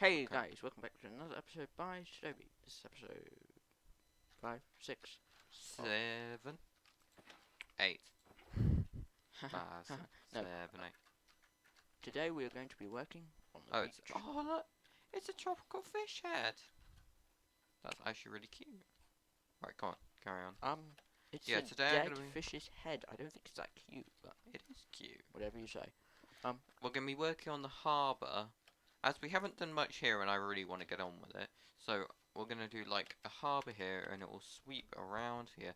Hey Okay. guys, welcome back to another episode by SToby. This is episode 5, 6 of 7, 8, 5, 6, no. 7, 8. Today we are going to be working on the Oh, beach. look, it's a tropical fish head. That's actually really cute. Right, come on, carry on. It's Yeah, a today I'm dead gonna be. fish's head. I don't think it's that cute, but It is cute. whatever you say. We're gonna be working on the harbour, as we haven't done much here, and I really want to get on with it. So we're gonna do like a harbour here, and it will sweep around here.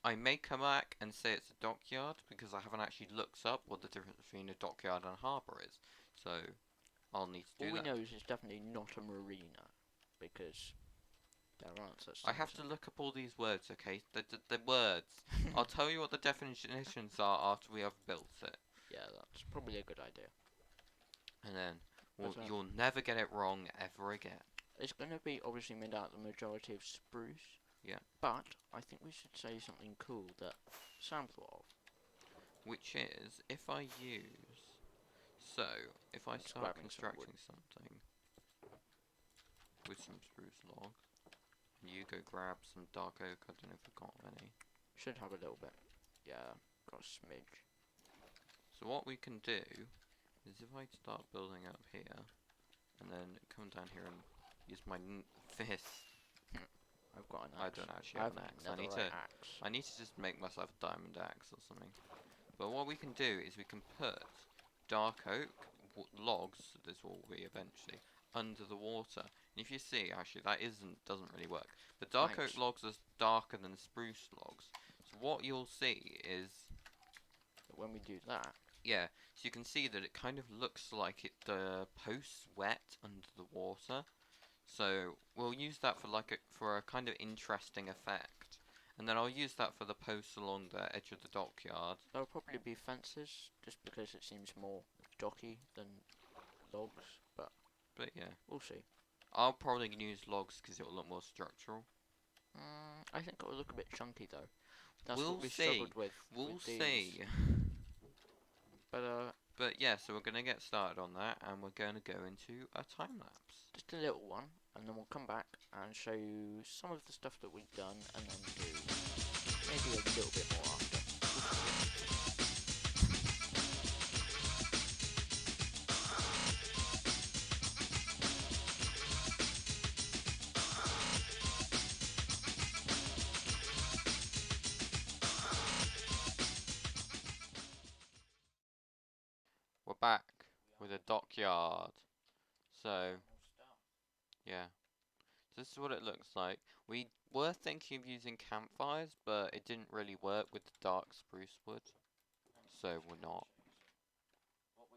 I may come back and say it's a dockyard because I haven't actually looked up what the difference between a dockyard and a harbour is. So I'll need to All do we that. know is it's definitely not a marina because there aren't such I things. have to look up all these words, okay? The words. I'll tell you what the definitions are after we have built it. Yeah, that's probably a good idea. And then But, you'll never get it wrong ever again. it's going to be obviously made out of the majority of spruce. Yeah. But I think we should say something cool that Sam thought of. Which is, if I use... So, if I It's start grabbing some wood. constructing something with some spruce log, and you go grab some dark oak, I don't know if we've got any. Should have a little bit. Yeah, got a smidge. So what we can do is if I start building up here, and then come down here and use my fist. I've got an I axe. don't actually I have have an axe. another axe. I need to just make myself a diamond axe or something. But what we can do is we can put dark oak logs. This will be eventually under the water. And if you see, actually, that doesn't really work. The dark oak Thanks. logs are darker than spruce logs. So what you'll see is, But when we do that, yeah. So you can see that it kind of looks like the posts wet under the water. So we'll use that for a kind of interesting effect. And then I'll use that for the posts along the edge of the dockyard. there'll probably be fences, just because it seems more docky than logs. But yeah, We'll see. I'll probably use logs because it will look more structural. I think it will look a bit chunky though. That's We'll what we see. struggled with. We'll with these. see. But But yeah, so we're gonna get started on that, and we're gonna go into a time lapse. just a little one, and then we'll come back and show you some of the stuff that we've done, and then do maybe a little bit more after. We're back with a dockyard. So yeah, so this is what it looks like. We were thinking of using campfires, but it didn't really work with the dark spruce wood, so we're not.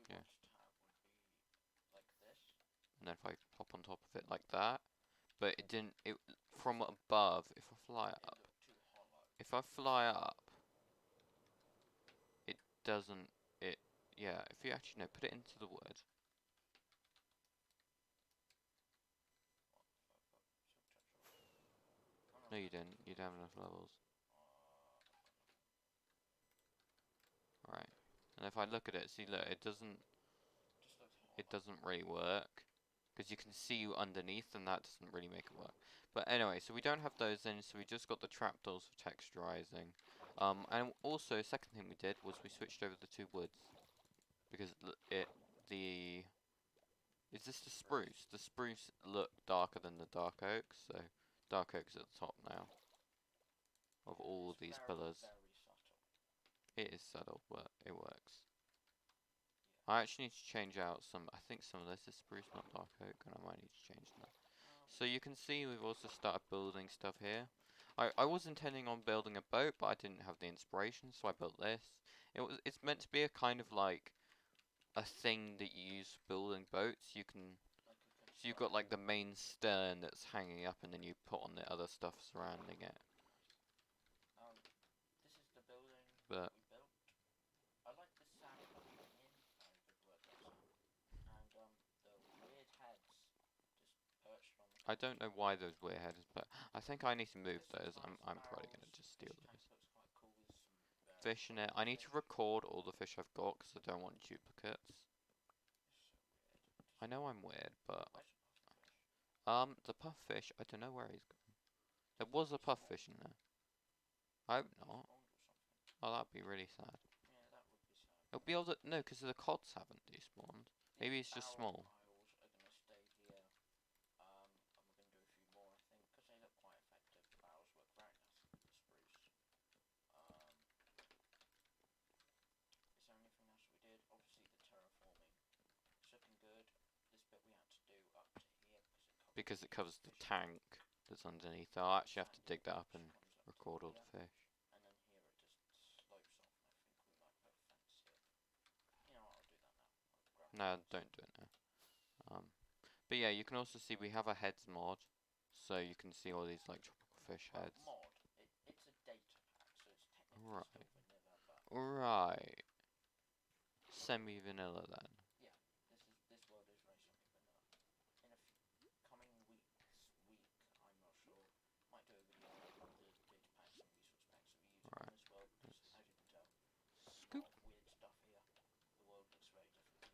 Yeah. And then if I pop on top of it like that, but it didn't. It from above. If I fly up, it doesn't. It yeah. If you actually no, put it into the wood. No, you didn't. You don't have enough levels. Right. And if I look at it, see, look, it doesn't. It doesn't really work because you can see you underneath, and that doesn't really make it work. But anyway, so we don't have those in, so we just got the trapdoors for texturizing. And also, second thing we did was we switched over the two woods because is this the spruce? The spruce look darker than the dark oak, so dark oak's at the top now of all these pillars. It is subtle, but it works. I actually need to change out I think some of this is spruce, not dark oak, and I might need to change that. So you can see we've also started building stuff here. I was intending on building a boat, but I didn't have the inspiration, so I built this. It's meant to be a kind of like a thing that you use for building boats. So you've got like the main stern that's hanging up, and then you put on the other stuff surrounding it. This is the building But we built. I like the sound coming in. And the weird heads just perched on. I don't know why those weird headers, but I think I need to move those. I'm probably gonna just steal those. Fish in it. I need to record all the fish I've got because I don't want duplicates. I know I'm weird, but The puffish, I don't know where he's gone. There was a puffish in there. I hope not. Oh, that'd be really sad. Yeah, that would be sad. It'll be all the no, because the cods haven't despawned. Maybe it's just small. Piles are going to stay here. And we're going to do a few more, I think, because they look quite effective. The barrels work very nicely with the spruce. Is there anything else we did? Obviously, the terraforming is looking good. This bit we had to do up to here Because it covers the tank that's underneath. I'll actually have to dig that up and record all the fish. And then here it just slopes off, and I think we might put a fence here. You know what, I'll do that now. No, don't do it now. But yeah, you can also see we have a heads mod, so you can see all these like tropical fish heads. Mod, it's a data pack, so it's technically Right. still vanilla, but Right. Semi-vanilla then. yeah, this world is very semi-vanilla. In a coming week, I'm not sure. Might do a video on the data packs and resource packs that we use Right. in this world, because as you can tell, Scoop. a lot of weird stuff here.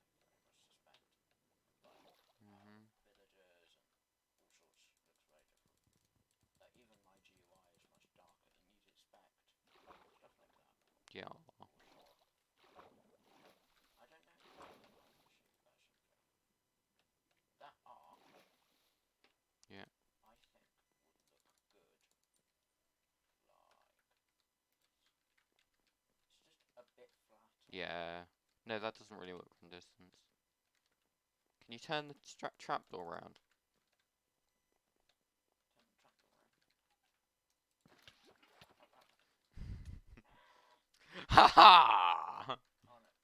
The world looks very different to yours, I very much suspect. Like villagers and all sorts looks very different. Like even my GUI is much darker than you'd expect. Stuff like that. Yeah. I don't know. I'll show you guys something. That arc, Yeah. I think, would look good. Like, it's just a bit flat. Yeah. No, that doesn't really work from distance. Can you turn the trapdoor around? Turn the tractor around. Ha! Oh no,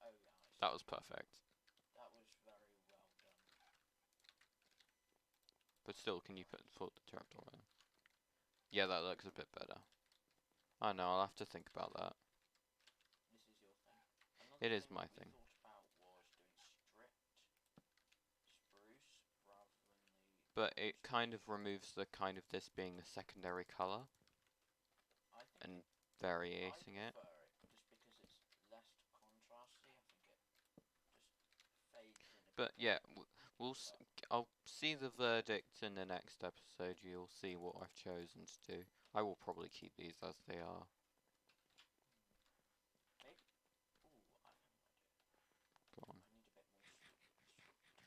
oh yeah, That was perfect. that was very well done. But still, can you put the trapdoor in? Yeah, that looks a bit better. I know, I'll have to think about that. This is your thing. It is my thing. Thought about was doing stripped spruce rather than the. But it kind of removes the kind of this being the secondary colour I think and variating it. prefer it just because it's less contrasty. I think it just fades in a bit. But yeah, I'll see the verdict in the next episode. You'll see what I've chosen to do. I will probably keep these as they are. Maybe. Ooh, I have an idea. Go on. I need a bit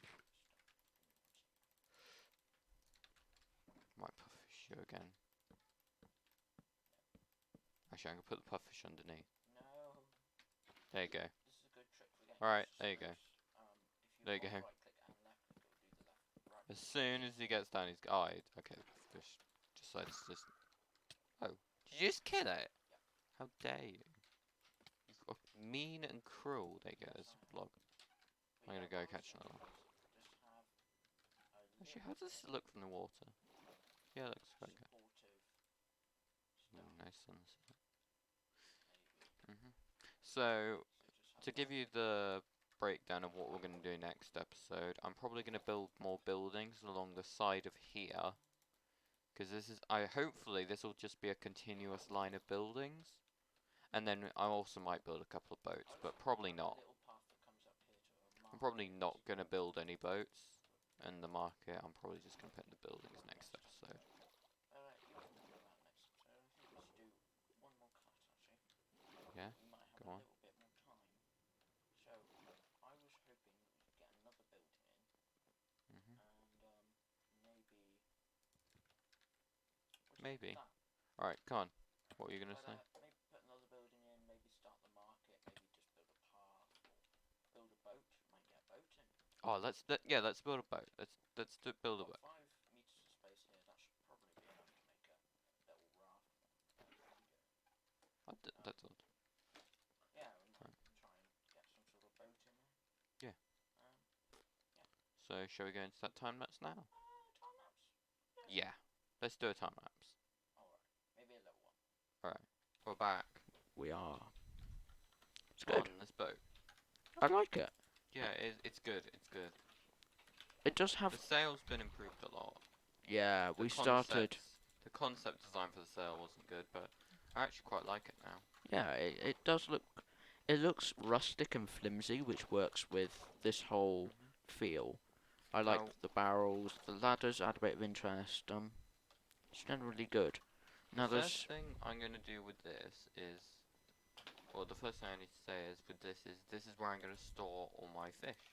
more stuff. Might puffish you again. Actually, I'm gonna put the puffish underneath. No. There you go. This is a good trick for getting. Alright, there you go. If There you go. Right click and left click, it will do the left. Right. As soon as he gets down, he's okay. The puffish decides to just. Oh, did you just kill it? Yep. How dare you? Mean and cruel. There you go. There's a vlog. I'm gonna go catch another one. Actually, how does it look from the water? Yeah, it looks quite good. Nice sunset. So, to give you the breakdown of what we're going to do next episode, I'm probably going to build more buildings along the side of here. Because hopefully this will just be a continuous line of buildings. And then I also might build a couple of boats, but probably not. I'm probably not going to build any boats in the market. I'm probably just going to put in the buildings next episode. Yeah, go on. A little bit more time. So, I was hoping we could get another building in. And, maybe. Alright, come on. What were you going to say? Maybe put another building in, maybe start the market, maybe just build a path, or build a boat. Might get a boat in. Oh, let's build a boat. Let's build a boat. 5 meters of space here. That should probably be enough to make a little raft. That's odd. Yeah, we might try and get some sort of boat in there. Yeah. So, shall we go into that time lapse now? Time lapse. Yeah. Let's do a time lapse. Alright, maybe a little one. Alright, we're back. We are. It's Come good. on, this boat. I like it. Yeah, it's good. It's good. It does have. The sail's been improved a lot. Yeah, we started. The concept design for the sail wasn't good, but I actually quite like it now. Yeah, it does look. It looks rustic and flimsy, which works with this whole feel. I like Now, the barrels. The ladders add a bit of interest. It's generally good. Now the there's first thing I'm going to do with this is, well, the first thing I need to say is with this is where I'm going to store all my fish.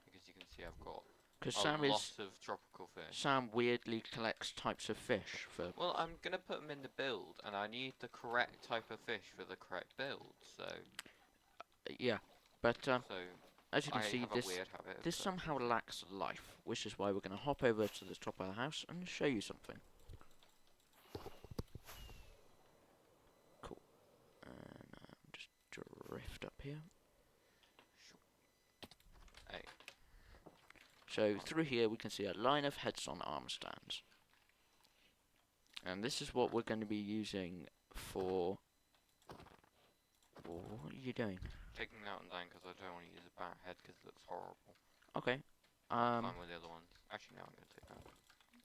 Because you can see I've got because a lot of tropical fish. Sam weirdly collects types of fish for. Well, I'm going to put them in the build, and I need the correct type of fish for the correct build, so Yeah, but as you can I see, have a weird habit. this somehow lacks life, which is why we're going to hop over to the top of the house and show you something. Cool. And just drift up here. Hey. So through here we can see a line of heads on armor stands. And this is what we're going to be using for... What are you doing? Taking that one down because I don't want to use a bat head because it looks horrible. Okay. Fine with the other ones. Actually, no, I'm going to take that.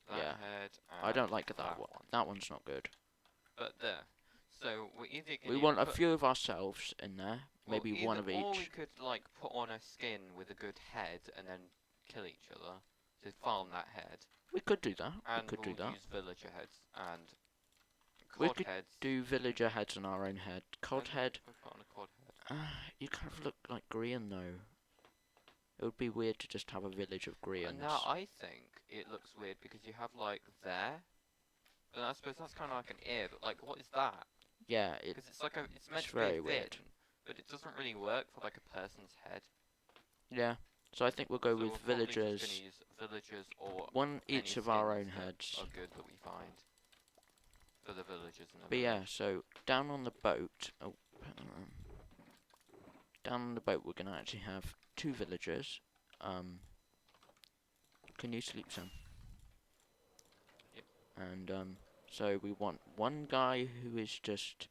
That head and I don't like that one. one. That one's not good. But there. So we either We want a few of ourselves in there. Maybe one of each. Or we could like put on a skin with a good head and then kill each other to farm that head. We could do that. And we could do that. use villager heads and We cod could heads. do villager heads on our own head. Cod head. Put on a cod head. You kind of look like Grian though. It would be weird to just have a village of Grians. And now I think it looks weird because you have like there. And I suppose that's kind of like an ear, but like what is that? Yeah, Because it's like it's meant to very be weird. thin, but it doesn't really work for like a person's head. Yeah. So I think we'll go So with we're probably just villagers. gonna use villagers or One each of our own skins that heads. are good that we find for the villagers and the But yeah, village. so down on the boat. Down on the boat, we're gonna actually have 2 villagers. Can you sleep, Sam? Yep. And so we want one guy who is just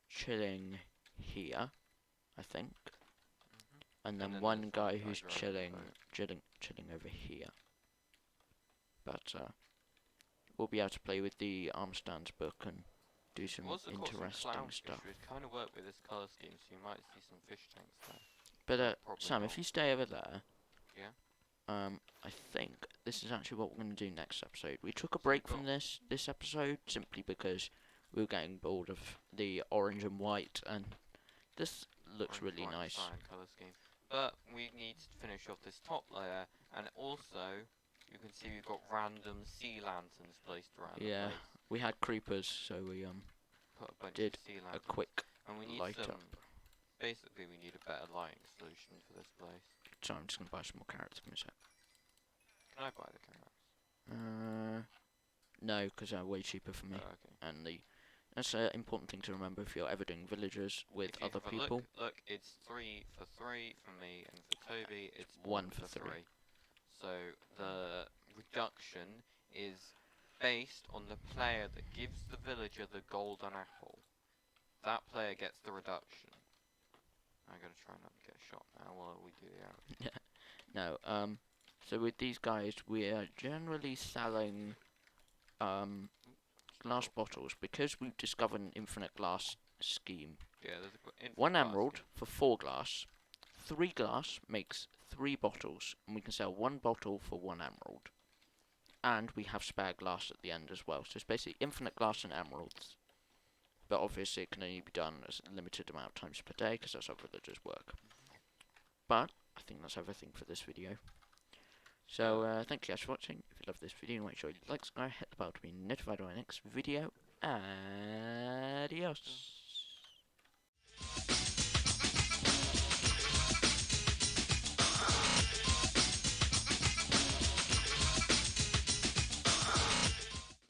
chilling here, I think, and then one guy who's chilling over here. But we'll be able to play with the Armstand's book and do some interesting stuff. Which would kind of work with this colour scheme, so you might see some fish tanks there. But Probably Sam, not. if you stay over there, Yeah. I think this is actually what we're going to do next episode. We took a break from this episode simply because we were getting bored of the orange and white, and this looks really nice. Colour scheme. But we need to finish off this top layer, and also you can see we've got random sea lanterns placed around the place. We had creepers, so we Put a bunch did of sea a lanterns. quick And we need light some, up. basically we need a better lighting solution for this place. So I'm just going to buy some more carrots. Give me a sec. Can I buy the carrots? No, because they're way cheaper for me. Oh, okay. And that's an important thing to remember if you're ever doing villagers with If you other have a people. Look, it's 3 for 3 for me, and for Toby it's 1 for for 3. So the reduction is based on the player that gives the villager the golden apple. That player gets the reduction. I'm gonna try not to get shot now while we do the arrow. No, so with these guys, we are generally selling glass bottles because we've discovered an infinite glass scheme. Yeah, there's a infinite 1 glass emerald scheme. for 4 glass. 3 glass makes 3 bottles, and we can sell 1 bottle for 1 emerald. And we have spare glass at the end as well. So it's basically infinite glass and emeralds. But obviously it can only be done as a limited amount of times per day, because that's how villagers work. But I think that's everything for this video. So thank you guys for watching. If you love this video, make sure you like, subscribe, hit the bell to be notified of our next video. Adios.